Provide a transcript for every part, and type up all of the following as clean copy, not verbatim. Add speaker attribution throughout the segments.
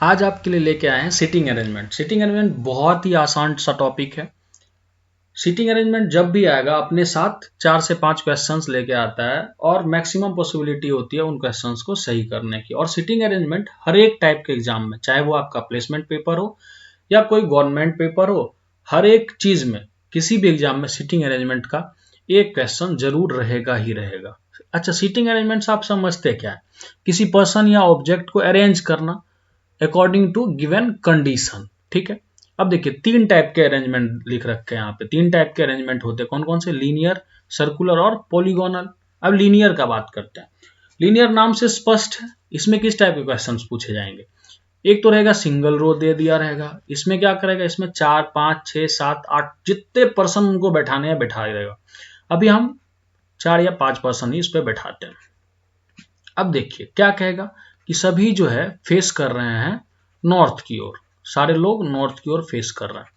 Speaker 1: आज आपके लिए लेके आए हैं सिटिंग अरेंजमेंट। सिटिंग अरेंजमेंट बहुत ही आसान सा टॉपिक है। सिटिंग अरेंजमेंट जब भी आएगा अपने साथ 4 से 5 क्वेश्चंस लेके आता है और मैक्सिमम पॉसिबिलिटी होती है उन क्वेश्चंस को सही करने की। और सिटिंग अरेंजमेंट हर एक टाइप के एग्जाम में, चाहे वो आपका प्लेसमेंट पेपर हो या कोई गवर्नमेंट पेपर हो, हर एक चीज में, किसी भी एग्जाम में सिटिंग अरेंजमेंट का एक क्वेश्चन जरूर रहेगा ही रहेगा। अच्छा, सिटिंग अरेंजमेंट आप समझते क्या है? किसी पर्सन या ऑब्जेक्ट को अरेंज करना अकॉर्डिंग टू गिवन कंडीशन। ठीक है, अब देखिए 3 टाइप के अरेंजमेंट लिख रखे हैं यहाँ पे। 3 टाइप के अरेंजमेंट होते हैं, कौन कौन से? लीनियर, सर्कुलर और पॉलीगोनल। अब लीनियर का बात करते हैं। लीनियर नाम से स्पष्ट है, इसमें किस टाइप के क्वेश्चंस पूछे जाएंगे? एक तो रहेगा सिंगल रो दे दिया रहेगा, इसमें क्या करेगा, इसमें 4 5 6 7 8 जितने पर्सन उनको बैठाने हैं बैठा देगा। अभी हम 4 या 5 पर्सन ही इस पे बैठाते हैं। अब देखिए क्या कहेगा कि सभी जो है फेस कर रहे हैं नॉर्थ की ओर, सारे लोग नॉर्थ की ओर फेस कर रहे हैं।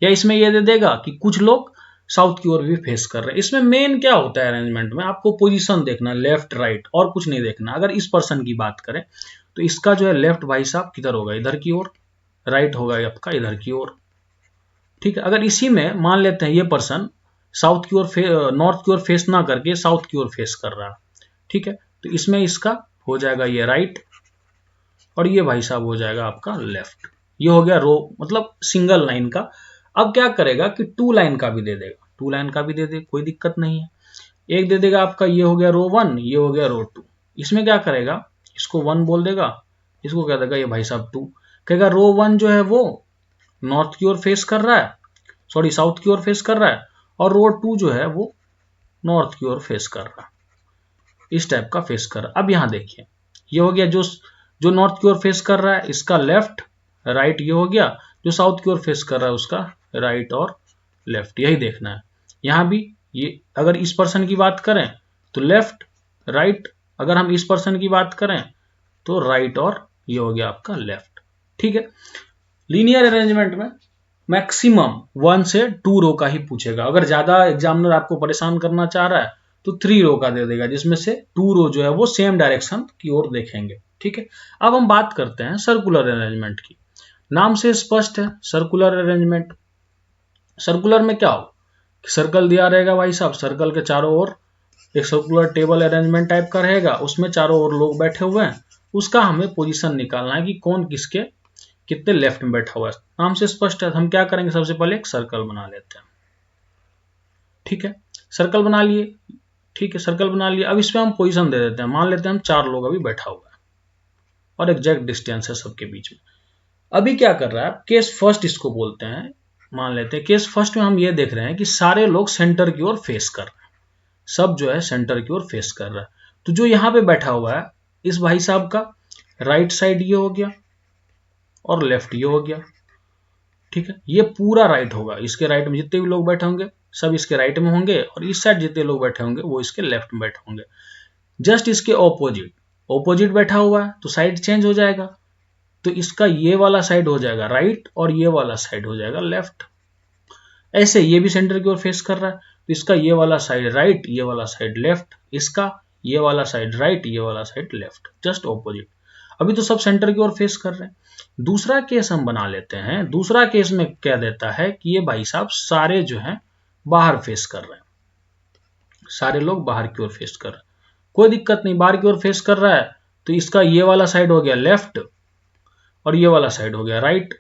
Speaker 1: या इसमें ये दे देगा कि कुछ लोग साउथ की ओर भी फेस कर रहे हैं। इसमें मेन क्या होता है अरेंजमेंट में? आपको पोजीशन देखना, लेफ्ट राइट, और कुछ नहीं देखना। अगर इस पर्सन की बात करें तो इसका जो है लेफ्ट भाई साहब किधर होगा? इधर की ओर। राइट होगा आपका इधर की ओर। ठीक है, अगर इसी में मान लेते हैं ये पर्सन साउथ की ओर, नॉर्थ की ओर फेस ना करके साउथ की ओर फेस कर रहा है, ठीक है, तो इसमें इसका हो जाएगा ये राइट और ये भाई साहब हो जाएगा आपका लेफ्ट। ये हो गया रो, मतलब सिंगल लाइन का। अब क्या करेगा कि 2 लाइन का भी दे देगा, 2 लाइन का भी दे दे, कोई दिक्कत नहीं है। एक दे देगा आपका, ये हो गया रो 1, ये हो गया रो 2। इसमें क्या करेगा, इसको 1 बोल देगा, इसको कह देगा ये भाई साहब 2। कहेगा रो 1 जो है वो नॉर्थ की ओर फेस कर रहा है, सॉरी साउथ की ओर फेस कर रहा है, और रो 2 जो है वो नॉर्थ की ओर फेस कर रहा है। इस टाइप का फेस कर रहा है। अब यहां देखिए, ये हो गया जो नॉर्थ की ओर फेस कर रहा है इसका लेफ्ट राइट, ये हो गया जो साउथ की ओर फेस कर रहा है उसका राइट और लेफ्ट। यही देखना है यहां भी। ये अगर इस पर्सन की बात करें तो लेफ्ट राइट, अगर हम इस पर्सन की बात करें तो राइट और ये हो गया आपका लेफ्ट। ठीक है, लीनियर अरेंजमेंट में मैक्सिमम 1 से 2 रो का ही पूछेगा। अगर ज्यादा एग्जामिनर आपको परेशान करना चाह रहा है तो 3 रो का दे देगा, जिसमें से 2 रो जो है वो सेम डायरेक्शन की ओर देखेंगे। ठीक है, अब हम बात करते हैं सर्कुलर अरेंजमेंट की। नाम से स्पष्ट है सर्कुलर अरेंजमेंट। सर्कुलर में क्या हो, सर्कल दिया रहेगा भाई साहब, सर्कल के चारों ओर एक सर्कुलर टेबल अरेंजमेंट टाइप का रहेगा, उसमें चारों ओर लोग बैठे हुए हैं। उसका हमें पोजीशन निकालना है कि कौन किसके कितने लेफ्ट में बैठा हुआ है। नाम से स्पष्ट है, हम क्या करेंगे, सबसे पहले एक सर्कल बना लेते हैं। ठीक है, सर्कल बना लिए। ठीक है, सर्कल बना लिया। अब इसमें हम पोजीशन दे देते हैं, मान लेते हैं हम 4 लोग अभी बैठा हुआ है और एग्जैक्ट डिस्टेंस है सबके बीच में। अभी क्या कर रहा है, केस फर्स्ट इसको बोलते हैं। मान लेते हैं केस फर्स्ट में हम ये देख रहे हैं कि सारे लोग सेंटर की ओर फेस कर रहे हैं, सब जो है सेंटर की ओर फेस कर रहा है। तो जो यहाँ पे बैठा हुआ है इस भाई साहब का राइट साइड ये हो गया और लेफ्ट ये हो गया। ठीक है, ये पूरा राइट होगा, इसके राइट में जितने भी लोग बैठे होंगे सब इसके राइट में होंगे, और इस साइड जितने लोग बैठे होंगे वो इसके लेफ्ट में बैठे होंगे। जस्ट इसके ऑपोजिट, ऑपोजिट बैठा हुआ है तो साइड चेंज हो जाएगा, तो इसका ये वाला साइड हो जाएगा राइट और ये वाला साइड हो जाएगा लेफ्ट। ऐसे ये भी सेंटर की ओर फेस कर रहा है तो इसका ये वाला साइड राइट, ये वाला साइड लेफ्ट, इसका ये वाला साइड राइट, ये वाला साइड लेफ्ट, जस्ट ऑपोजिट। अभी तो सब सेंटर की ओर फेस कर रहे हैं। दूसरा केस हम बना लेते हैं। दूसरा केस में क्या देता है कि ये भाई साहब सारे जो हैं बाहर फेस कर रहे हैं, सारे लोग बाहर की ओर फेस कर रहे हैं। कोई दिक्कत नहीं, बाहर की ओर फेस कर रहा है तो इसका ये वाला साइड हो गया लेफ्ट और ये वाला साइड हो गया राइट।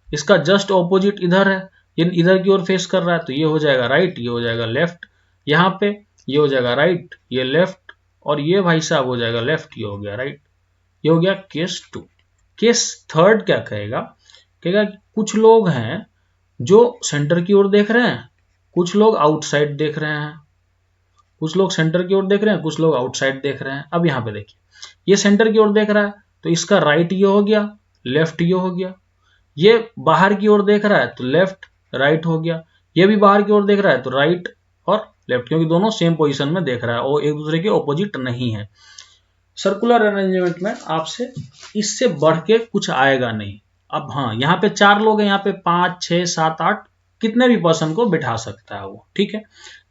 Speaker 1: इसका जस्ट ऑपोजिट इधर है, ये इधर की ओर फेस कर रहा है तो ये हो जाएगा राइट, ये हो जाएगा लेफ्ट। यहाँ पे ये हो जाएगा राइट, ये लेफ्ट, और ये भाई साहब हो जाएगा लेफ्ट, ये हो गया राइट। ये हो गया केस 2। केस थर्ड क्या कहेगा, कहेगा कुछ लोग हैं जो सेंटर की ओर देख रहे हैं, कुछ लोग आउटसाइड देख रहे हैं, कुछ लोग सेंटर की ओर देख रहे हैं, कुछ लोग आउटसाइड देख रहे हैं। अब यहाँ पे देखिए, ये सेंटर की ओर देख रहा है तो इसका राइट ये हो गया, लेफ्ट ये हो गया। ये बाहर की ओर देख रहा है तो लेफ्ट राइट हो गया, ये भी बाहर की ओर देख रहा है तो राइट और लेफ्ट, क्योंकि दोनों सेम पोजीशन में देख रहा है और एक दूसरे के ऑपोजिट नहीं है। सर्कुलर अरेंजमेंट में आपसे इससे बढ़ के कुछ आएगा नहीं। अब हाँ, यहाँ पे 4 लोग हैं, यहाँ पे 5 6 7 8 कितने भी पर्सन को बिठा सकता है वो। ठीक है,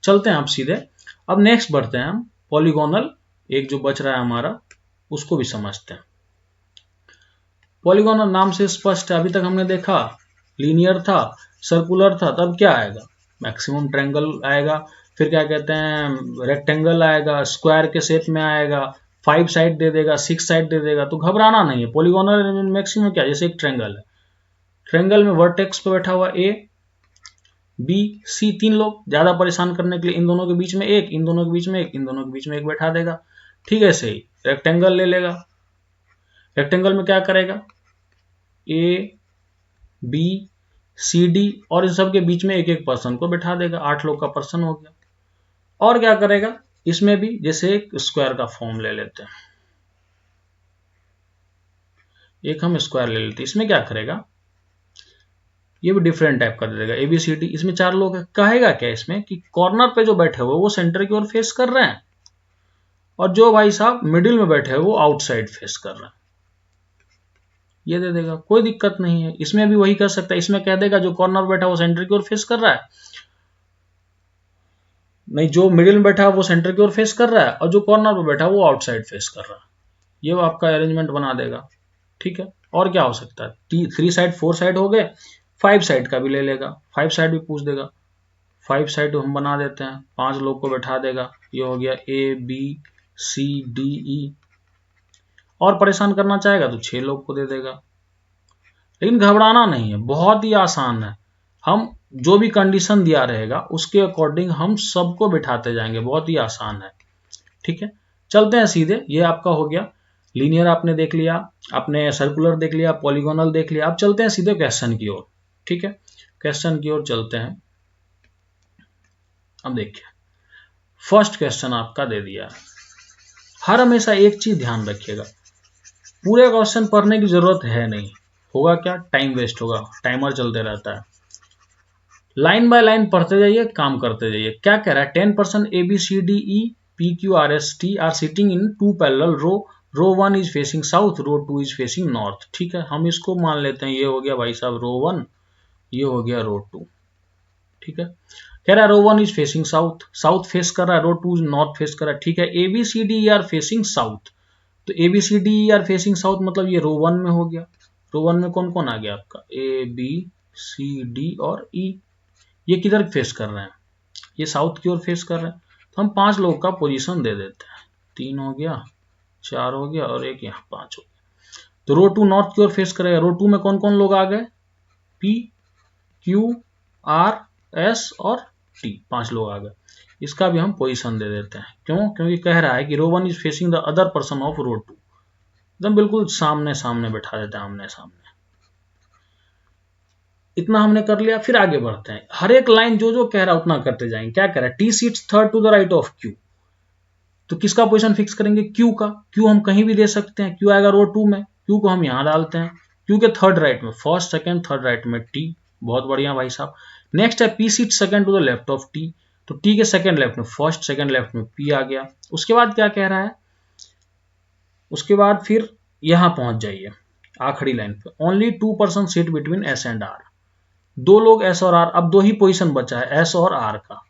Speaker 1: चलते हैं आप सीधे। अब नेक्स्ट बढ़ते हैं हम पॉलीगोनल, एक जो बच रहा है हमारा उसको भी समझते हैं। पॉलीगोनल नाम से स्पष्ट है, अभी तक हमने देखा लीनियर था, सर्कुलर था, तब क्या आएगा, मैक्सिमम ट्रायंगल आएगा, फिर क्या कहते हैं रेक्टेंगल आएगा, स्क्वायर के शेप में आएगा, 5 साइड दे देगा, 6 साइड दे देगा, तो घबराना नहीं है। पॉलीगोनल मैक्सिमम क्या, जैसे एक ट्रायंगल है, ट्रायंगल में वर्टेक्स पे बैठा हुआ ए बी सी, 3 लोग, ज्यादा परेशान करने के लिए इन दोनों के बीच में एक, इन दोनों के बीच में एक, इन दोनों के बीच में एक बैठा देगा। ठीक है, सही। रेक्टेंगल ले लेगा, रेक्टेंगल में क्या करेगा, ए बी सी डी, और इन सब के बीच में एक एक पर्सन को बैठा देगा, 8 लोग का पर्सन हो गया। और क्या करेगा, इसमें भी जैसे एक स्क्वायर का फॉर्म ले लेते हैं, एक हम स्क्वायर ले लेते हैं, इसमें क्या करेगा, ये भी डिफरेंट टाइप का दे देगा, एबीसीडी, इसमें 4 लोग है, कहेगा क्या इसमें कि कॉर्नर पे जो बैठे हुए वो सेंटर की ओर फेस कर रहे हैं, और जो भाई साहब मिडिल में बैठे हुए वो आउटसाइड फेस कर रहे हैं, ये दे देगा, कोई दिक्कत नहीं है। इसमें भी वही कर सकता है, इसमें कह देगा जो कॉर्नर बैठा वो सेंटर की ओर फेस कर रहा है, नहीं जो मिडिल में बैठा है वो सेंटर की ओर फेस कर रहा है, और जो कॉर्नर पे बैठा है वो आउटसाइड फेस कर रहा है, ये वो आपका अरेंजमेंट बना देगा। ठीक है, और क्या हो सकता है, 3 साइड 4 साइड हो गए, 5 साइड का भी ले लेगा, 5 साइड भी पूछ देगा, 5 साइड हम बना देते हैं, 5 लोग को बैठा देगा, ये हो गया ए बी सी डी ई, और परेशान करना चाहेगा तो 6 लोग को दे देगा। लेकिन घबराना नहीं है, बहुत ही आसान है, हम जो भी कंडीशन दिया रहेगा उसके अकॉर्डिंग हम सबको बिठाते जाएंगे, बहुत ही आसान है। ठीक है, चलते हैं सीधे, ये आपका हो गया लीनियर, आपने देख लिया, आपने सर्कुलर देख लिया, पॉलीगोनल देख लिया, अब चलते हैं सीधे क्वेश्चन की ओर। ठीक है, क्वेश्चन की ओर चलते हैं। अब देखिए फर्स्ट क्वेश्चन आपका दे दिया है, हर हमेशा एक चीज ध्यान रखिएगा, पूरे क्वेश्चन पढ़ने की जरूरत है नहीं, होगा क्या, टाइम वेस्ट होगा, टाइमर चलते रहता है, लाइन बाय लाइन पढ़ते जाइए, काम करते जाइए। क्या कह रहा है, 10% A B C D E P Q R S T are sitting in 2 parallel row 1 is facing south, row 2 is facing north. ठीक है, हम इसको मान लेते हैं, ये हो गया भाई साहब रो 1, ये हो गया रो 2। ठीक है, कह रहा है रो 1 is facing south, south face कर रहा है, रो 2 नॉर्थ फेस कर रहा है। ठीक है, A B C D E are facing south, तो A B C D E are facing south मतलब ये रो 1 में हो गया, रो 1 में कौन कौन आ गया आपका, ए बी सी डी और ई, ये किधर फेस कर रहे हैं, ये साउथ की ओर फेस कर रहे हैं, तो हम 5 लोगों का पोजीशन दे देते हैं, 3 हो गया, 4 हो गया, और एक यहाँ 5 हो गया। तो रो 2 नॉर्थ की ओर फेस करेगा, रो 2 में कौन कौन लोग आ गए, पी क्यू आर एस और टी, 5 लोग आ गए, इसका भी हम पोजीशन दे देते हैं। क्यों, क्योंकि कह रहा है कि row 1 is facing the other person of row 2, एकदम बिल्कुल सामने सामने बैठा देते हैं, आमने सामने। इतना हमने कर लिया, फिर आगे बढ़ते हैं, हर एक लाइन जो जो कह रहा है उतना करते जाएंगे। क्या कह रहा है, T seats third to the right of Q, तो किसका पोजीशन फिक्स करेंगे, क्यू का, क्यू हम कहीं भी दे सकते हैं, क्यू आएगा रो 2 में, क्यू को हम यहां डालते हैं, क्यू के थर्ड राइट में, फर्स्ट सेकंड थर्ड राइट में टी, बहुत बढ़िया भाई साहब। नेक्स्ट है P seat second to the left of T, तो टी के सेकंड लेफ्ट में फर्स्ट, सेकंड लेफ्ट में पी आ गया। उसके बाद क्या कह रहा है, उसके बाद फिर यहां पहुंच जाइए आखिरी लाइन पे, only 2% seat between S and R, 2 लोग एस और आर, अब 2 ही पोजीशन बचा है एस और आर का,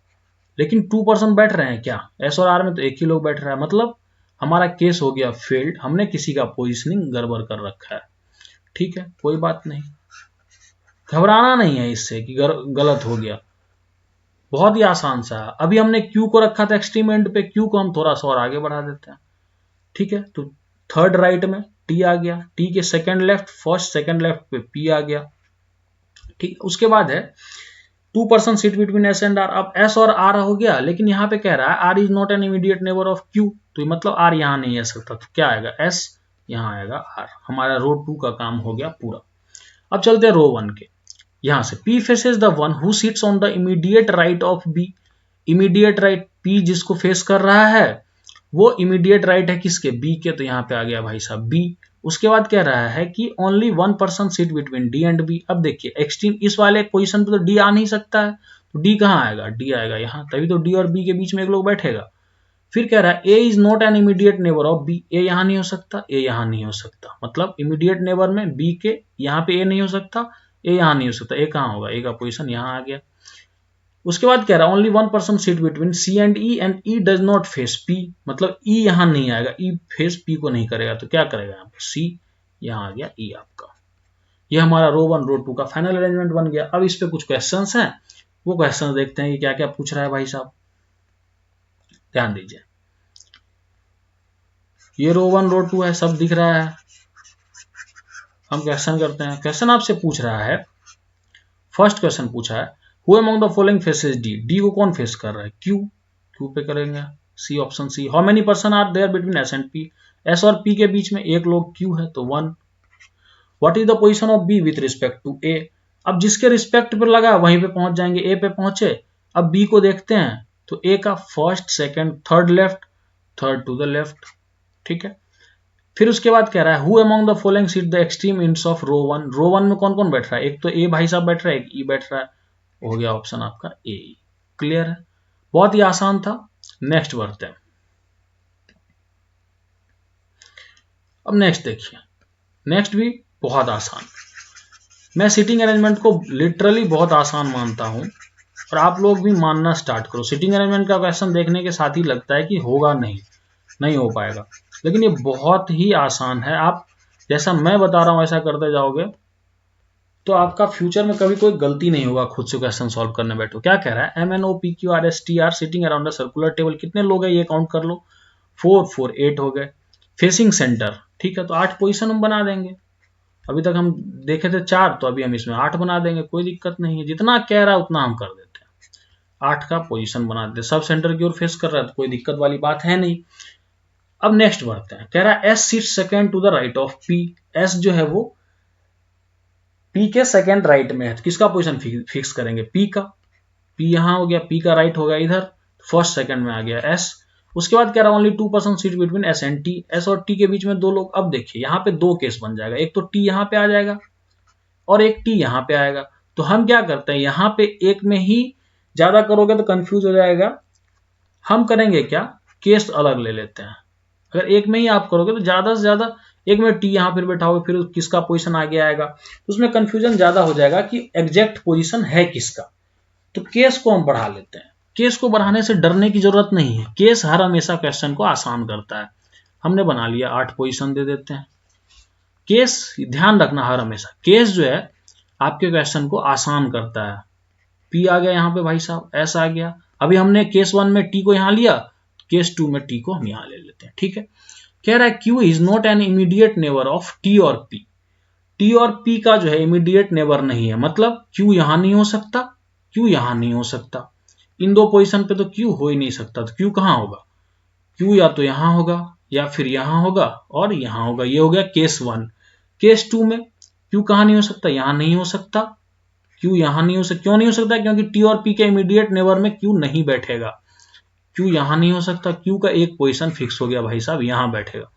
Speaker 1: लेकिन 2% बैठ रहे हैं क्या, एस और आर में तो एक ही लोग बैठ रहा है, मतलब हमारा केस हो गया फेल्ड, हमने किसी का पोजीशनिंग गड़बड़ कर रखा है। ठीक है, कोई बात नहीं, घबराना नहीं है इससे कि गलत हो गया, बहुत ही आसान सा है। अभी हमने क्यू को रखा था एक्सट्रीम एंड पे, क्यू को हम थोड़ा सा और आगे बढ़ा देते हैं। ठीक है, तो थर्ड राइट में टी आ गया, टी के second left, first second left पे पी आ गया। ठीक, उसके बाद है 2% seat between S and R, अब एस और आर हो गया, लेकिन यहाँ पे कह रहा है R is not an immediate neighbour of Q, तो मतलब आर यहाँ नहीं आ सकता, तो क्या आएगा एस, यहाँ आएगा आर, हमारा रो 2 का काम हो गया पूरा। अब चलते हैं रो 1 के, यहां से P faces the one who sits on the immediate right of B, immediate right P जिसको फेस कर रहा है वो इमीडिएट राइट है किसके, बी के, तो यहाँ पे आ गया भाई साहब बी। उसके बाद कह रहा है कि only 1% seat between D and B, अब देखिए एक्सट्रीम इस वाले पोजीशन पे तो डी आ नहीं सकता है, तो डी कहाँ आएगा, डी आएगा यहाँ, तभी तो डी और बी के बीच में एक लोग बैठेगा। फिर कह रहा है A is not an immediate neighbour of B, A यहाँ नहीं हो सकता, ए यहाँ नहीं हो सकता, मतलब इमीडिएट नेबर में बी के यहाँ पे ए नहीं हो सकता, ए यहाँ नहीं हो सकता, ए कहाँ होगा, ए का पोजीशन यहाँ आ गया। उसके बाद कह रहा है only 1% seat between C and E does not face P, मतलब ई यहां नहीं आएगा, ई फेस पी को नहीं करेगा, तो क्या करेगा यहाँ पे सी, यहाँ आ गया ई आपका। ये हमारा रो 1 रो 2 का फाइनल अरेंजमेंट बन गया। अब इस पे कुछ क्वेश्चंस हैं, वो क्वेश्चंस देखते हैं कि क्या क्या पूछ रहा है भाई साहब। ध्यान दीजिए, ये रो 1 रो 2 है, सब दिख रहा है। हम क्वेश्चन करते हैं। क्वेश्चन आपसे पूछ रहा है, फर्स्ट क्वेश्चन पूछा है, who among the following faces D, D को कौन फेस कर रहा है? क्यू, क्यू पे करेंगे। C, option C. How many person are there between S and P, S और पी के बीच में एक लोग क्यू है तो 1। What is the position of B with respect to A, अब जिसके रिस्पेक्ट पर लगा वहीं पे पहुंच जाएंगे, ए पे पहुंचे। अब बी को देखते हैं तो ए का first second third left, third to the left, ठीक है। फिर उसके बाद कह रहा है, who among the following seat the extreme ends of row 1, row 1 में कौन कौन बैठ रहा है? एक तो ए भाई साहब बैठ रहा है, एक ई बैठ रहा है, हो गया ऑप्शन आपका ए। क्लियर है, बहुत ही आसान था। नेक्स्ट बढ़ते हैं। अब नेक्स्ट देखिए, नेक्स्ट भी बहुत आसान। मैं सिटिंग अरेंजमेंट को लिटरली बहुत आसान मानता हूं और आप लोग भी मानना स्टार्ट करो। सिटिंग अरेंजमेंट का क्वेश्चन देखने के साथ ही लगता है कि होगा नहीं, नहीं हो पाएगा, लेकिन ये बहुत ही आसान है। आप जैसा मैं बता रहा हूं ऐसा करते जाओगे तो आपका फ्यूचर में कभी कोई गलती नहीं होगा। खुद से क्वेश्चन सॉल्व करने बैठो। क्या कह रहा है, M N O P Q R S T are sitting around the circular table, कितने लोग हैं ये काउंट कर लो, 4 4 8 हो गए। फेसिंग सेंटर, ठीक है, तो 8 पोजीशन हम बना देंगे। अभी तक हम देखे थे 4, तो अभी हम इसमें 8 बना देंगे, कोई दिक्कत नहीं है। जितना कह रहा है उतना हम कर देते हैं, 8 का पोजीशन बना देते। सब सेंटर की ओर फेस कर रहा है तो कोई दिक्कत वाली बात है नहीं। अब नेक्स्ट बढ़ते हैं। कह रहा है S seat second to the right of P, S जो है वो पी के सेकेंड राइट में है, तो किसका पोजीशन फिक्स करेंगे? पी का। पी यहां हो गया, पी का राइट हो गया इधर, फर्स्ट सेकंड में आ गया एस। उसके बाद कह रहा है only 2% seat between S and T, S और टी के बीच में 2 लोग। अब देखिए यहाँ पे 2 केस बन जाएगा, एक तो टी यहाँ पे आ जाएगा और एक टी यहाँ पे आएगा। तो हम क्या करते हैं, यहाँ पे एक में ही ज्यादा करोगे तो कंफ्यूज हो जाएगा। हम करेंगे क्या, केस अलग ले लेते हैं। अगर एक में ही आप करोगे तो ज्यादा से ज्यादा एक में टी यहाँ फिर बैठाओगे, फिर किसका पोजीशन आगे आएगा, उसमें कंफ्यूजन ज्यादा हो जाएगा कि एग्जैक्ट पोजीशन है किसका। तो केस को हम बढ़ा लेते हैं। केस को बढ़ाने से डरने की जरूरत नहीं है, केस हर हमेशा क्वेश्चन को आसान करता है। हमने बना लिया 8 पोजीशन दे देते हैं। केस ध्यान रखना, हर हमेशा केस जो है आपके क्वेश्चन को आसान करता है। पी आ गया यहाँ पे भाई साहब, एस आ गया। अभी हमने केस 1 में टी को यहाँ लिया, केस 2 में टी को हम यहाँ ले लेते हैं, ठीक है। कह रहा है Q is not an immediate neighbour of T और पी, टी और पी का जो है इमीडिएट नेबर नहीं है, मतलब क्यू यहां नहीं हो सकता, क्यू यहां नहीं हो सकता। इन 2 पोजीशन पे तो क्यू हो ही नहीं सकता, तो क्यू कहां होगा? क्यू या तो यहां होगा या फिर यहां होगा और यहां होगा। ये हो गया केस 1। केस 2 में क्यू कहां नहीं हो सकता, यहां नहीं हो सकता। क्यू यहां नहीं हो सकता, क्यों नहीं हो सकता? क्योंकि टी और पी के इमीडिएट नेबर में क्यू नहीं बैठेगा। क्यू यहां नहीं हो सकता, क्यू का एक पोजीशन फिक्स हो गया भाई साहब, यहां बैठेगा।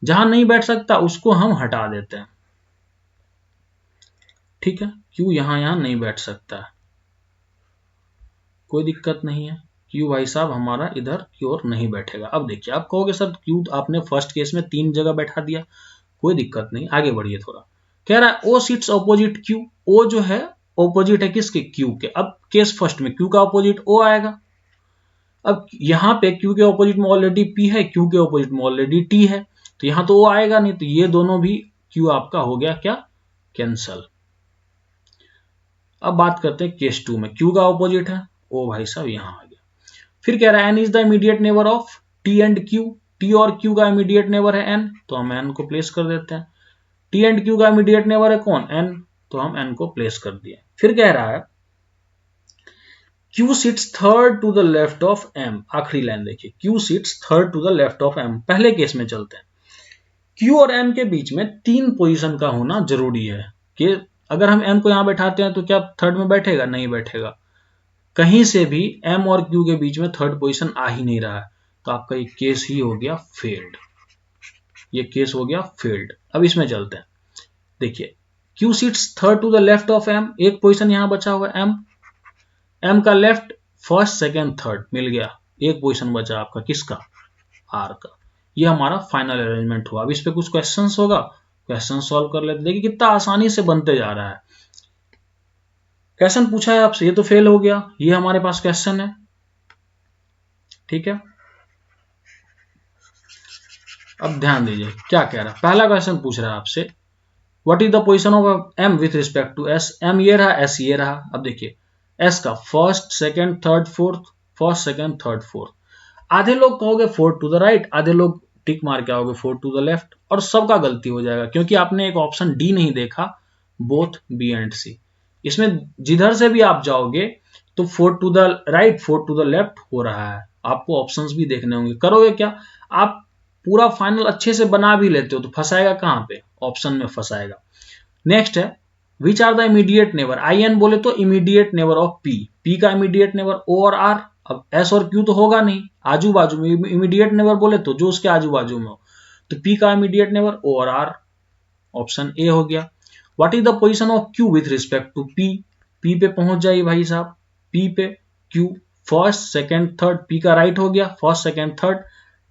Speaker 1: जहां नहीं बैठ सकता उसको हम हटा देते हैं, ठीक है। क्यू यहां नहीं बैठ सकता है, कोई दिक्कत नहीं है। क्यू भाई साहब हमारा इधर की ओर नहीं बैठेगा। अब देखिए, आप कहोगे सर क्यू आपने फर्स्ट केस में 3 जगह बैठा दिया, कोई दिक्कत नहीं, आगे बढ़िए थोड़ा। कह रहा है ओ सीट्स ऑपोजिट क्यू, ओ जो है ऑपोजिट है किसके? क्यू के। अब केस फर्स्ट में क्यू का ऑपोजिट ओ आएगा। अब यहाँ पे क्यू के ऑपोजिट में ऑलरेडी पी है, क्यू के ऑपोजिट में ऑलरेडी टी है, तो यहां तो ओ आएगा नहीं, तो ये दोनों भी क्यू आपका हो गया क्या? कैंसल। अब बात करते हैं केस 2 में, क्यू का ऑपोजिट है ओ भाई साहब, यहां आ गया। फिर कह रहा है N is the immediate neighbour of T and Q, T और क्यू का इमीडिएट नेबर है एन, तो हम एन को प्लेस कर देते हैं। टी एंड क्यू का इमीडिएट नेबर है कौन? एन, तो हम एन को प्लेस कर दिए। फिर कह रहा है Q sits third to the left of M, आखिरी लाइन देखिए, Q sits third to the left of M. पहले केस में चलते हैं। क्यू और एम के बीच में 3 पोजीशन का होना जरूरी है कि अगर हम एम को यहां बैठाते हैं तो क्या थर्ड में बैठेगा? नहीं बैठेगा। कहीं से भी एम और क्यू के बीच में थर्ड पोजीशन आ ही नहीं रहा है, तो आपका ये केस ही हो गया फेल्ड, ये केस हो गया फेल्ड। अब इसमें चलते हैं। देखिए, Q seats third to the left of M, एक पोजीशन यहां बचा हुआ है एम, एम का लेफ्ट फर्स्ट सेकेंड थर्ड मिल गया, एक पोजीशन बचा आपका किसका? आर का। ये हमारा फाइनल अरेंजमेंट हुआ। अब इस पे कुछ क्वेश्चंस होगा, क्वेश्चन सॉल्व कर लेते। देखिए कितना आसानी से बनते जा रहा है। क्वेश्चन पूछा है आपसे, ये तो फेल हो गया, ये हमारे पास क्वेश्चन है, ठीक है। अब ध्यान दीजिए क्या कह रहा है। पहला क्वेश्चन पूछ रहा है आपसे, what is the position of M with respect to S, M ये रहा, एस ये रहा। अब देखिए एस का first second third fourth, first second third fourth. आधे लोग कहोगे फोर्थ टू द राइट, आधे लोग टिक मार के आओगे फोर्थ टू द लेफ्ट, और सबका गलती हो जाएगा क्योंकि आपने एक ऑप्शन डी नहीं देखा, बोथ बी एंड सी। इसमें जिधर से भी आप जाओगे तो fourth to the right fourth to the left हो रहा है, आपको ऑप्शंस भी देखने होंगे। करोगे क्या, आप पूरा फाइनल अच्छे से बना भी लेते हो तो फंसाएगा कहां पे, ऑप्शन में फंसाएगा। नेक्स्ट है which are the immediate neighbour, I N बोले तो immediate neighbour of P, P का इमीडिएट नेबर ओ और आर। अब एस और क्यू तो होगा नहीं, आजू बाजू में इमीडिएट नेबर बोले तो जो उसके आजू बाजू में हो, तो पी का इमीडिएट नेबर ओ और आर, ऑप्शन ए हो गया। What is the position of Q with respect to P, P पे पहुंच जाइए भाई साहब, पी पे Q first second third, P का राइट हो गया first second third,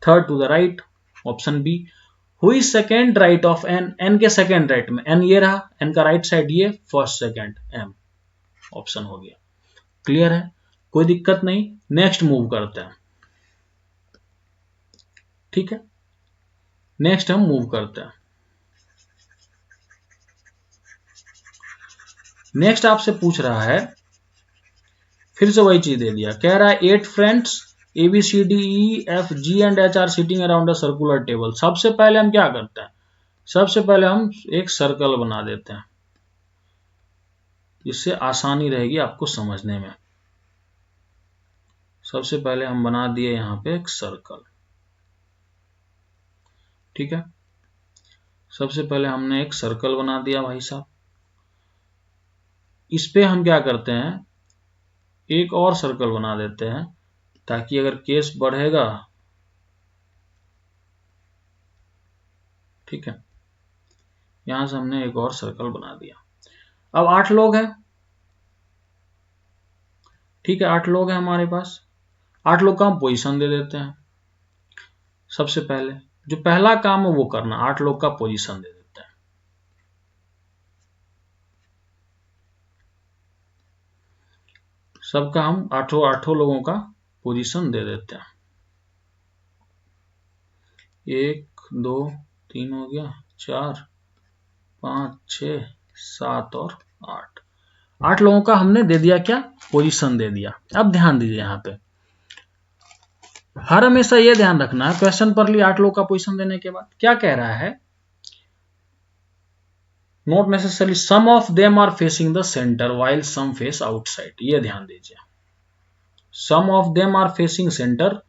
Speaker 1: third to the right, option B. Who is second right of N, N के सेकेंड राइट में एन ये रहा, एन का राइट साइड ये, फर्स्ट सेकेंड एम, ऑप्शन हो गया। क्लियर है, कोई दिक्कत नहीं। नेक्स्ट मूव करते हैं, ठीक है, नेक्स्ट हम मूव करते हैं। नेक्स्ट आपसे पूछ रहा है, फिर से वही चीज दे दिया, कह रहा है 8 friends A B C D E F G and H are sitting around a circular table. सबसे पहले हम क्या करते हैं, सबसे पहले हम एक सर्कल बना देते हैं, इससे आसानी रहेगी आपको समझने में। सबसे पहले हम बना दिए यहां पे एक सर्कल, ठीक है, सबसे पहले हमने एक सर्कल बना दिया भाई साहब। इस पे हम क्या करते हैं, एक और सर्कल बना देते हैं ताकि अगर केस बढ़ेगा, ठीक है, यहां से हमने एक और सर्कल बना दिया। अब 8 लोग हैं, ठीक है, 8 लोग हैं हमारे पास, 8 लोग का हम पोजीशन दे देते हैं। सबसे पहले जो पहला काम है वो करना, 8 लोग का पोजीशन दे देते हैं। सबका हम आठों लोगों का पोजीशन दे देते हैं। 1 2 3 हो गया, 4 5 6 7 और 8, 8 लोगों का हमने दे दिया क्या, पोजीशन दे दिया। अब ध्यान दीजिए यहां पे, हर हमेशा यह ध्यान रखना है क्वेश्चन पर लिए 8 लोग का पोजीशन देने के बाद क्या कह रहा है, not necessarily some of them are facing the centre while some face outside. ये ध्यान दीजिए, some of them are facing centre,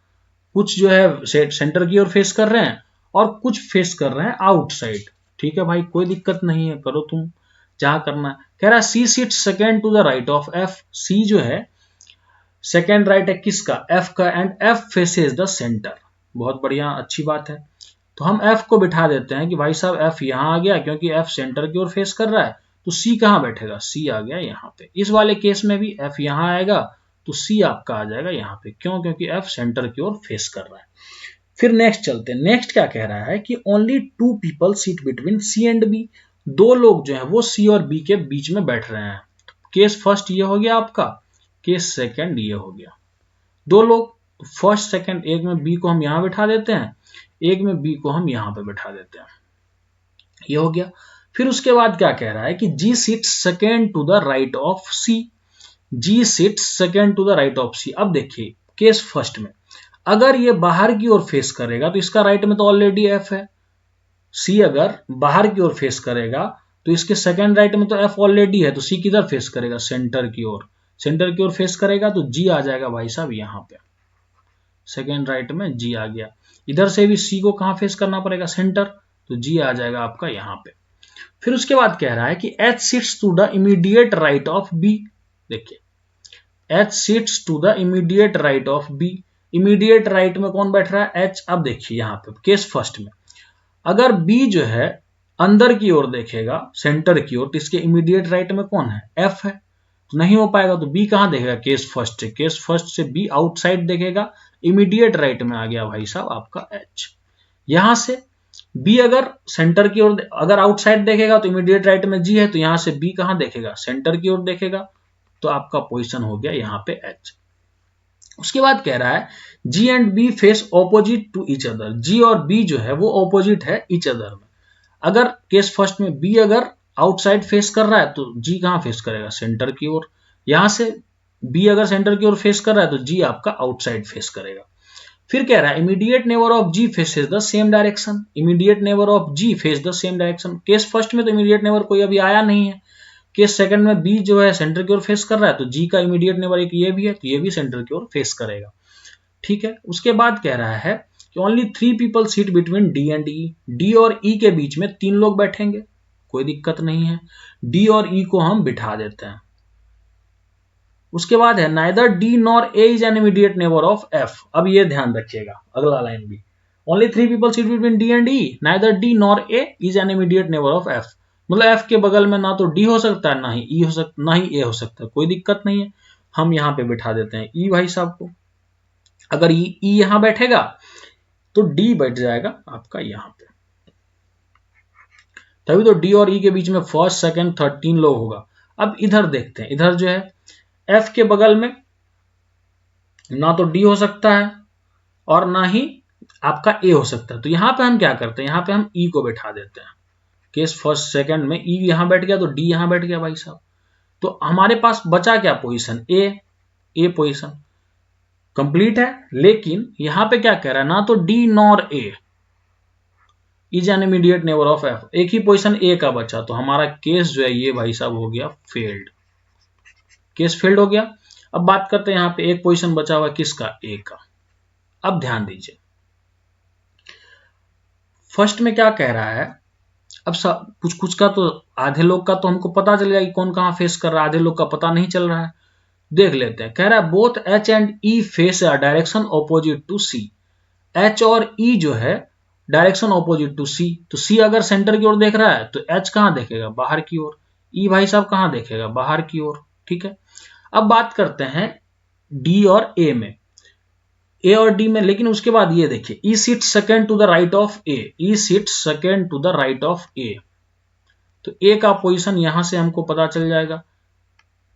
Speaker 1: कुछ जो है सेंटर की ओर फेस कर रहे हैं और कुछ फेस कर रहे हैं आउटसाइड। ठीक है भाई, कोई दिक्कत नहीं है, करो तुम जहां करना है। कह रहा है C seat second to the right of F, C जो है सेकेंड राइट है किसका, एफ का, and F faces the centre. बहुत बढ़िया, अच्छी बात है। तो हम एफ को बिठा देते हैं कि भाई साहब एफ यहां आ गया क्योंकि एफ सेंटर की ओर फेस कर रहा है, तो सी कहां बैठेगा, सी आ गया यहां पे। इस वाले केस में भी एफ यहां आएगा तो सी आपका आ जाएगा यहां पे, क्यों, क्योंकि एफ सेंटर की ओर फेस कर रहा है। फिर नेक्स्ट चलते हैं, नेक्स्ट क्या कह रहा है कि only 2 people seat between C and B, 2 लोग जो है वो सी और बी के बीच में बैठ रहे हैं। केस फर्स्ट ये हो गया आपका, केस सेकंड ये हो गया। 2 लोग, फर्स्ट सेकंड, एक में बी को हम यहां बैठा देते हैं, एक में बी को हम यहां पे बैठा देते हैं, ये हो गया। फिर उसके बाद क्या कह रहा है कि G seat second to the right of C, G seat second to the right of C. अब देखिए केस फर्स्ट में अगर ये बाहर की ओर फेस करेगा तो इसका राइट में तो ऑलरेडी एफ है, सी अगर बाहर की ओर फेस करेगा तो इसके सेकेंड राइट में तो एफ ऑलरेडी है, तो सी किधर फेस करेगा, सेंटर की ओर, सेंटर की ओर फेस करेगा तो जी आ जाएगा भाई साहब यहां पे, सेकेंड राइट में जी आ गया। इधर से भी सी को कहां फेस करना पड़ेगा, सेंटर, तो जी आ जाएगा आपका यहां पे। फिर उसके बाद कह रहा है कि H sits to the immediate right of B, देखिए H sits to the immediate right of B, immediate right में कौन बैठ रहा है, एच। अब देखिए यहां पे केस फर्स्ट में अगर बी जो है अंदर की ओर देखेगा सेंटर की ओर, तो इसके इमीडिएट राइट में कौन है, एफ है, तो नहीं हो पाएगा। तो बी कहां देखेगा, केस फर्स्ट से, केस फर्स्ट से बी आउटसाइड देखेगा, इमीडिएट राइट में आ गया भाई साहब आपका एच। यहां से बी अगर सेंटर की ओर, अगर आउटसाइड देखेगा तो इमीडिएट राइट में जी है, तो यहां से बी कहां देखेगा, सेंटर की ओर देखेगा, तो आपका पोजीशन हो गया यहां पे एच। उसके बाद कह रहा है G and B face opposite to each other, G और बी जो है वो ऑपोजिट है ईच अदर में। अगर केस फर्स्ट में बी अगर आउटसाइड फेस कर रहा है तो जी कहाँ फेस करेगा, सेंटर की ओर। यहां से बी अगर सेंटर की ओर फेस कर रहा है तो जी आपका आउटसाइड फेस करेगा। फिर कह रहा है immediate neighbour of G faces the same direction, immediate neighbour of G face the same direction. Case first में तो इमीडिएट नेबर कोई अभी आया नहीं है, केस सेकंड में बी जो है सेंटर की ओर फेस कर रहा है तो जी का इमीडिएट नेबर एक ये भी है तो ये भी सेंटर की ओर फेस करेगा। ठीक है, उसके बाद कह रहा है कि only 3 people seat between D and E, D और ई के बीच में 3 लोग बैठेंगे, कोई दिक्कत नहीं है, डी और ई को हम बिठा देते हैं। उसके बाद है neither D nor a is an immediate neighbour of F. अब ये ध्यान रखिएगा अगला लाइन भी, only 3 people seat between D and E, neither D nor a is an immediate neighbour of F. मतलब एफ के बगल में ना तो डी हो सकता है, ना ही ई हो सकता, ना ही ए हो सकता है, कोई दिक्कत नहीं है, हम यहां पे बिठा देते हैं ई भाई साहब को। अगर ई यहां बैठेगा तो डी बैठ जाएगा आपका यहां पे, तभी तो डी और ई के बीच में फर्स्ट सेकंड थर्ड 3 लोग होगा। अब इधर देखते हैं, इधर जो है एफ के बगल में ना तो डी हो सकता है और ना ही आपका ए हो सकता है, तो यहां पे हम क्या करते हैं, यहां पे हम ई को बैठा देते हैं। केस फर्स्ट सेकंड में ई यहां बैठ गया तो डी यहां बैठ गया भाई साहब, तो हमारे पास बचा क्या पोजीशन, ए पोजीशन कंप्लीट है। लेकिन यहां पे क्या कह रहा है, ना तो D nor a is an immediate neighbour of F, एक ही पोजीशन ए का बचा, तो हमारा केस जो है ये भाई साहब हो गया फेल्ड, केस फेल्ड हो गया। अब बात करते हैं यहां पे एक पोजीशन बचा हुआ किसका, ए का। अब ध्यान दीजिए फर्स्ट में क्या कह रहा है, अब कुछ कुछ का तो आधे लोग का तो हमको पता चल गया कि कौन कहां फेस कर रहा है, आधे लोग का पता नहीं चल रहा है, देख लेते हैं। कह रहा है both H and E face a direction opposite to C, H और ई जो है डायरेक्शन ऑपोजिट टू सी, तो सी अगर सेंटर की ओर देख रहा है तो एच कहां देखेगा, बाहर की ओर, ई भाई साहब कहां देखेगा, बाहर की ओर। ठीक है, अब बात करते हैं डी और ए में, ए और डी में, लेकिन उसके बाद ये देखिए E seat second to the right of A, E seat second to the right of A, तो ए का पोजीशन यहां से हमको पता चल जाएगा,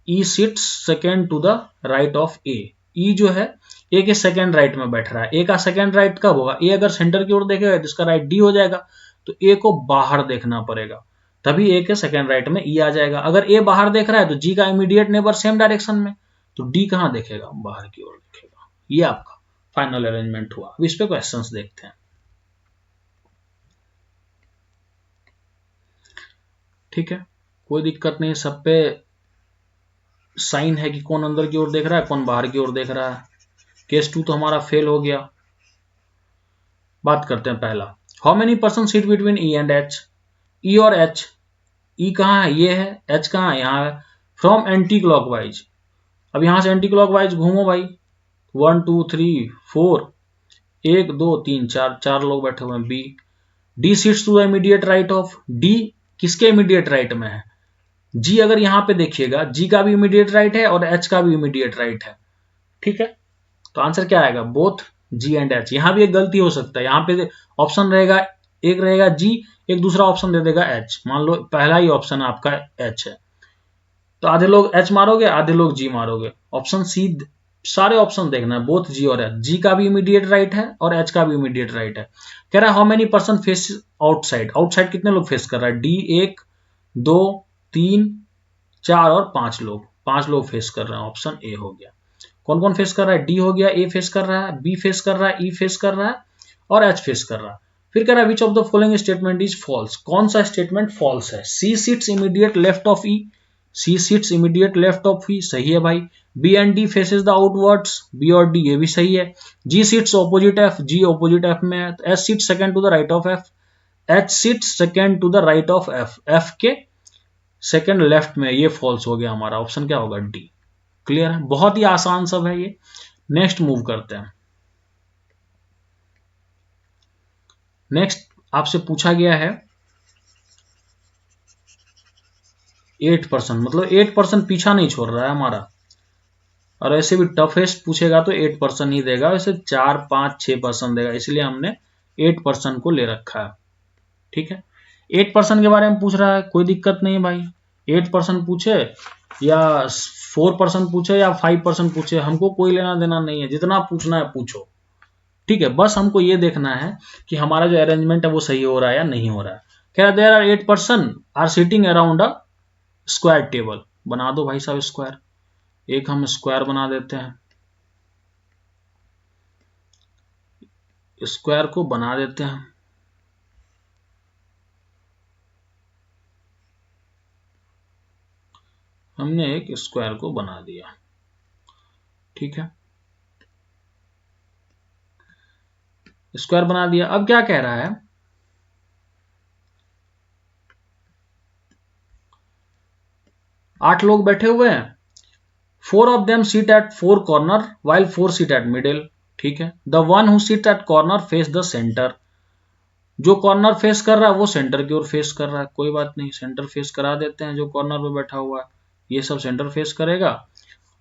Speaker 1: E seat second to the right of A, E जो है ए के सेकेंड राइट में बैठ रहा है, ए का सेकेंड राइट कब होगा, ए अगर सेंटर की ओर देखेगा तो इसका राइट डी हो जाएगा, तो ए को बाहर देखना पड़ेगा, तभी ए के सेकेंड राइट में ई आ जाएगा। अगर ए बाहर देख रहा है तो जी का इमीडिएट नेबर सेम डायरेक्शन में, तो डी कहां देखेगा, बाहर की ओर देखेगा। ये आपका फाइनल अरेंजमेंट हुआ। अब इस पे क्वेश्चंस देखते हैं। ठीक है, कोई दिक्कत नहीं, सब पे साइन है कि कौन अंदर की ओर देख रहा है कौन बाहर की ओर देख रहा है। केस 2 तो हमारा फेल हो गया। बात करते हैं पहला, how many person seat between E and H, E और एच, ई कहां है, ये है, एच कहां है, यहां है, फ्रॉम एंटी क्लॉकवाइज। अब यहां से एंटी क्लॉकवाइज घूमो भाई, 1 2 3 4, 1 2 3 4, 4 लोग बैठे हुए हैं। B, D seats to the immediate right of, D किसके इमीडिएट राइट में है, जी अगर यहां पे देखिएगा जी का भी इमीडिएट राइट है और एच का भी इमीडिएट राइट है। ठीक है, तो आंसर क्या आएगा, बोथ जी एंड एच। यहां भी एक गलती हो सकता है, यहां पे ऑप्शन रहेगा, एक रहेगा जी, एक दूसरा ऑप्शन दे देगा एच, मान लो पहला ही ऑप्शन आपका एच है, तो आधे लोग एच मारोगे आधे लोग जी मारोगे। ऑप्शन सी, सारे ऑप्शन देखना है, बोथ जी और एच, जी का भी इमीडिएट राइट है और एच का भी इमीडिएट राइट है। कह रहा है how many person face outside, outside कितने लोग फेस कर रहा है, डी 1 2 3 4 और 5 लोग, 5 लोग फेस कर रहे हैं, ऑप्शन ए हो गया। कौन कौन फेस कर रहा है, डी हो गया, ए फेस कर रहा है, बी फेस कर रहा है, ई फेस कर रहा है और एच फेस कर रहा है। फिर कह रहा है which of the following statement is false, कौन सा स्टेटमेंट फॉल्स है, C seats immediate left of E, C seats immediate left of E, सही है भाई। B and D faces the outwards, B और डी, ये भी सही है। G seats opposite F, G opposite F में है। H seat second to the right of F, H seat second to the right of F, F के second left में, ये फॉल्स हो गया हमारा, ऑप्शन क्या होगा, डी। क्लियर है, बहुत ही आसान सब है ये। नेक्स्ट मूव करते हैं। नेक्स्ट आपसे पूछा गया है 8%, मतलब 8% पीछा नहीं छोड़ रहा है हमारा, और ऐसे भी टफेस्ट पूछेगा तो 8% ही देगा, वैसे 4 5 6% देगा, इसलिए हमने 8% को ले रखा है। ठीक है, 8% के बारे में पूछ रहा है, कोई दिक्कत नहीं भाई, 8% पूछे या 4% पूछे या 5% पूछे, हमको कोई लेना देना नहीं है, जितना पूछना है पूछो। ठीक है, बस हमको ये देखना है कि हमारा जो अरेंजमेंट है वो सही हो रहा है या नहीं हो रहा है। क्या there are 8 person are sitting around a square table. बना दो भाई साहब स्क्वायर, एक हम स्क्वायर बना देते हैं, स्क्वायर को बना देते हैं। हमने एक स्क्वायर को बना दिया, ठीक है, स्क्वायर बना दिया। अब क्या कह रहा है, आठ लोग बैठे हुए हैं, 4 of them sit at 4 corner while 4 sit at middle, ठीक है। the one who sit at corner face the center, जो कॉर्नर फेस कर रहा है वो सेंटर की ओर फेस कर रहा है, कोई बात नहीं, सेंटर फेस करा देते हैं। जो कॉर्नर पे बैठा हुआ है ये सब सेंटर फेस करेगा,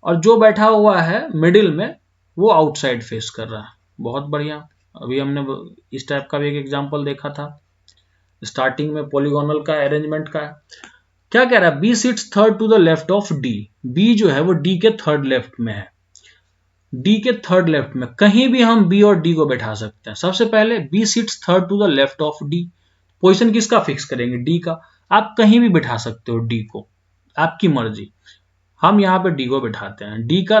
Speaker 1: और जो बैठा हुआ है मिडिल में वो आउटसाइड फेस कर रहा है। बहुत बढ़िया। अभी हमने इस टाइप का भी एक एग्जांपल देखा था स्टार्टिंग में पॉलीगोनल का अरेंजमेंट का। क्या कह रहा है, B sits third to the left of D. B जो है वो डी के थर्ड लेफ्ट में है, डी के थर्ड लेफ्ट में कहीं भी हम बी और डी को बैठा सकते हैं। सबसे पहले B sits third to the left of D, position किसका फिक्स करेंगे, डी का। आप कहीं भी बैठा सकते हो डी को, आपकी मर्जी। हम यहाँ पे डी को बैठाते हैं, डी का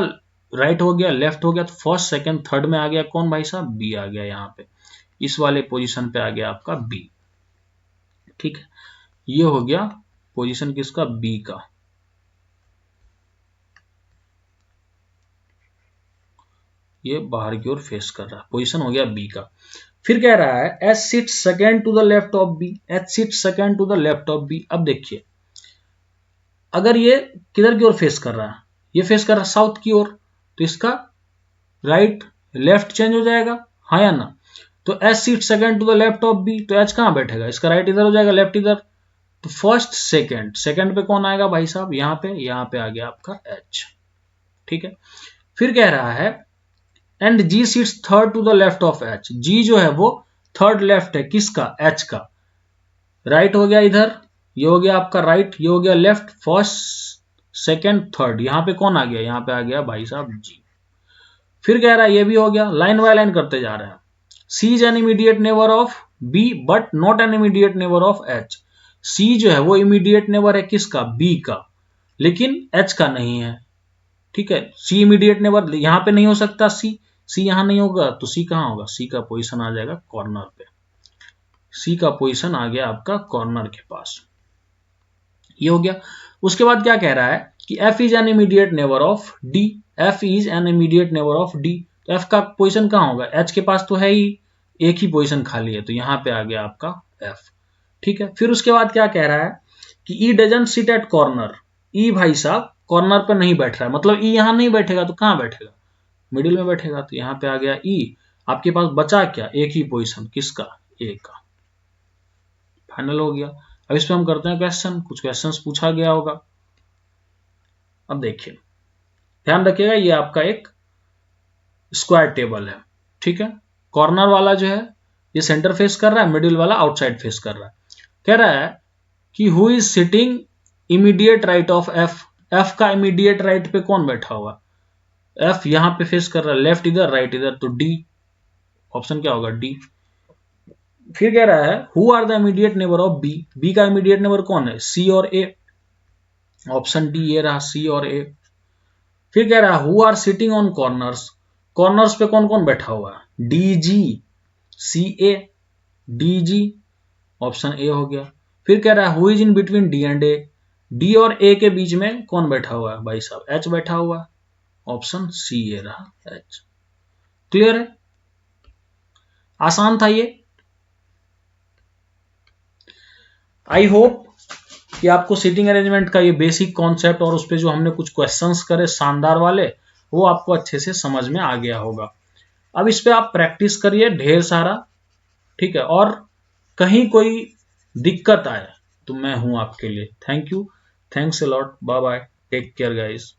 Speaker 1: राइट हो गया, लेफ्ट हो गया, तो फर्स्ट सेकंड थर्ड में आ गया कौन भाई साहब, बी आ गया। यहाँ पे इस वाले पोजीशन पे आ गया आपका बी, ठीक है। ये हो गया पोजीशन किसका, बी का। ये बाहर की ओर फेस कर रहा है, पोजीशन हो गया बी का। फिर कह रहा है H sit second to the left of B, H sit second to the left of B. अब देखिए अगर ये किधर की ओर फेस कर रहा है, ये फेस कर रहा है साउथ की ओर, तो इसका राइट लेफ्ट चेंज हो जाएगा, हाँ या ना। तो H seat second to the left of B, तो एच कहां बैठेगा, इसका राइट इधर हो जाएगा, लेफ्ट इधर। तो फर्स्ट सेकेंड, सेकेंड पे कौन आएगा भाई साहब, यहाँ पे आ गया आपका एच, ठीक है। फिर कह रहा है and G seats third to the left of H, G जो है वो थर्ड लेफ्ट है किसका, एच का। राइट हो गया इधर, ये हो गया आपका राइट, ये हो गया लेफ्ट, फर्स्ट सेकेंड थर्ड, यहाँ पे कौन आ गया, यहाँ पे आ गया भाई साहब जी। फिर कह रहा है ये भी हो गया, लाइन बाय लाइन करते जा रहे हैं। C is an immediate neighbour of B but not an immediate neighbour of H. C जो है वो इमीडिएट नेबर है किसका, बी का, लेकिन एच का नहीं है, ठीक है। सी इमीडिएट नेबर यहां पे नहीं हो सकता, सी यहां नहीं होगा, तो सी कहां होगा, सी का पोजीशन आ जाएगा कॉर्नर पे, सी का पोजीशन आ गया आपका कॉर्नर के पास, ये हो गया। उसके बाद क्या कह रहा है कि F is an immediate neighbour of D, F is an immediate neighbour of D. तो एफ का पोजीशन कहां होगा, एच के पास तो है ही, एक ही पोजीशन खाली है, तो यहां पे आ गया आपका एफ, ठीक है। फिर उसके बाद क्या कह रहा है कि ई डजंट सिट एट कॉर्नर, ई भाई साहब कॉर्नर पर नहीं बैठ रहा है, मतलब ई यहां नहीं बैठेगा तो कहां बैठेगा, मिडिल में बैठेगा, तो यहां पे आ गया ई। आपके पास बचा क्या, एक ही पोजीशन किसका, ए का, फाइनल हो गया। अब इस पे हम करते हैं क्वेश्चन, कुछ क्वेश्चंस पूछा गया होगा। अब देखिए ध्यान रखिएगा, ये आपका एक स्क्वायर टेबल है, ठीक है। कॉर्नर वाला जो है ये सेंटर फेस कर रहा है, मिडिल वाला आउटसाइड फेस कर रहा है। कह रहा है कि who is sitting immediate right of F, F का इमीडिएट राइट पे कौन बैठा हुआ, एफ यहां पे फेस कर रहा है, लेफ्ट इधर राइट इधर, तो डी, ऑप्शन क्या होगा, डी। फिर कह रहा है who are the immediate neighbour of B, B का इमीडिएट नेबर कौन है, सी और ए, ऑप्शन डी ये रहा, सी और ए। फिर कह रहा है who are sitting on corners, corners पे कौन कौन बैठा हुआ है, D G C A, D G, option A हो गया। फिर कह रहा है who is in between D and A, D और ए के बीच में कौन बैठा हुआ है भाई साहब, एच बैठा हुआ है, ऑप्शन सी ये रहा, एच। क्लियर है, आसान था ये। आई होप कि आपको सीटिंग अरेंजमेंट का ये बेसिक कॉन्सेप्ट और उस पर जो हमने कुछ क्वेश्चंस करे शानदार वाले, वो आपको अच्छे से समझ में आ गया होगा। अब इस पे आप प्रैक्टिस करिए ढेर सारा, ठीक है। और कहीं कोई दिक्कत आए तो मैं हूं आपके लिए। Thank you, thanks a lot, bye bye, take care guys.